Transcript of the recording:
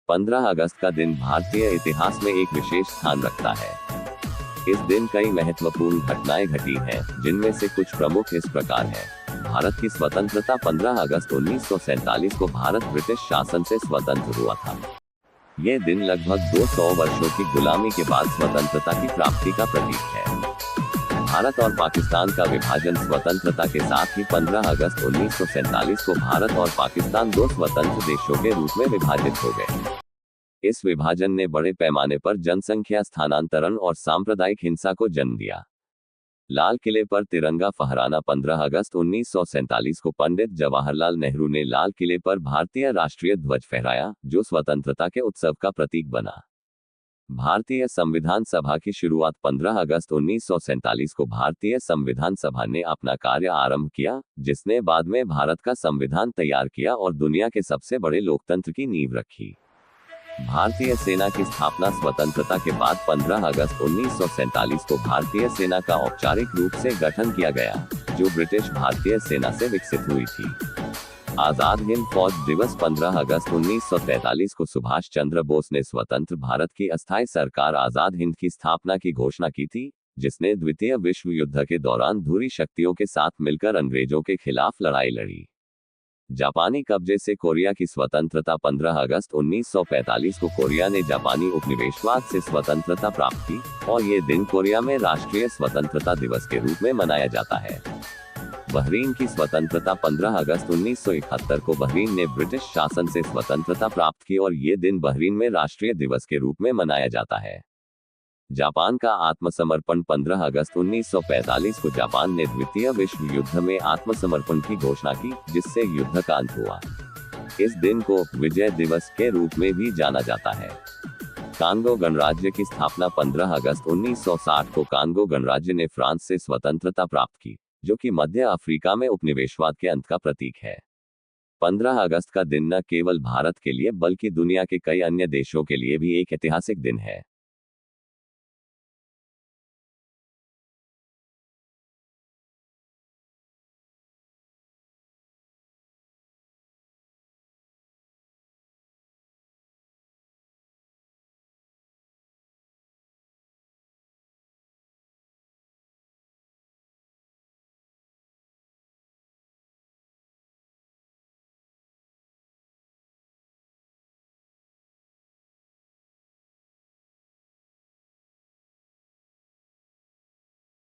15 अगस्त का दिन भारतीय इतिहास में एक विशेष स्थान रखता है। इस दिन कई महत्वपूर्ण घटनाएं घटी हैं, जिनमें से कुछ प्रमुख इस प्रकार हैं। भारत की स्वतंत्रता 15 अगस्त 1947 को भारत ब्रिटिश शासन से स्वतंत्र हुआ था। ये दिन लगभग 200 वर्षों की गुलामी के बाद स्वतंत्रता की प्राप्ति का प्रतीक है। भारत और पाकिस्तान का विभाजन स्वतंत्रता के साथ ही 15 अगस्त 1947 को भारत और पाकिस्तान दो स्वतंत्र देशों के रूप में विभाजित हो गए। इस विभाजन ने बड़े पैमाने पर जनसंख्या स्थानांतरण और सांप्रदायिक हिंसा को जन्म दिया। लाल किले पर तिरंगा फहराना 15 अगस्त 1947 को पंडित जवाहरलाल नेहरू ने लाल किले पर भारतीय राष्ट्रीय ध्वज फहराया, जो स्वतंत्रता के उत्सव का प्रतीक बना। भारतीय संविधान सभा की शुरुआत 15 अगस्त 1947 को भारतीय संविधान सभा ने अपना कार्य आरंभ किया, जिसने बाद में भारत का संविधान तैयार किया और दुनिया के सबसे बड़े लोकतंत्र की नींव रखी। भारतीय सेना की स्थापना स्वतंत्रता के बाद 15 अगस्त 1947 को भारतीय सेना का औपचारिक रूप से गठन किया गया, जो ब्रिटिश भारतीय सेना से विकसित हुई थी। आजाद हिंद फौज दिवस 15 अगस्त 1943 को सुभाष चंद्र बोस ने स्वतंत्र भारत की अस्थायी सरकार आजाद हिंद की स्थापना की घोषणा की थी, जिसने द्वितीय विश्व युद्ध के दौरान धुरी शक्तियों के साथ मिलकर अंग्रेजों के खिलाफ लड़ाई लड़ी। जापानी कब्जे से कोरिया की स्वतंत्रता 15 अगस्त 1945 को कोरिया ने जापानी उपनिवेशवाद से स्वतंत्रता प्राप्त की, और ये दिन कोरिया में राष्ट्रीय स्वतंत्रता दिवस के रूप में मनाया जाता है। बहरीन की स्वतंत्रता 15 अगस्त 1971 को बहरीन ने ब्रिटिश शासन से स्वतंत्रता प्राप्त की, और ये दिन बहरीन में राष्ट्रीय दिवस के रूप में मनाया जाता है। जापान का आत्मसमर्पण 15 अगस्त 1945 को जापान ने द्वितीय विश्व युद्ध में आत्मसमर्पण की घोषणा की, जिससे युद्ध का अंत हुआ। इस दिन को विजय दिवस के रूप में भी जाना जाता है। कांगो गणराज्य की स्थापना 15 अगस्त 1960 को कांगो गणराज्य ने फ्रांस से स्वतंत्रता प्राप्त की, जो कि मध्य अफ्रीका में उपनिवेशवाद के अंत का प्रतीक है। 15 अगस्त का दिन न केवल भारत के लिए बल्कि दुनिया के कई अन्य देशों के लिए भी एक ऐतिहासिक दिन है।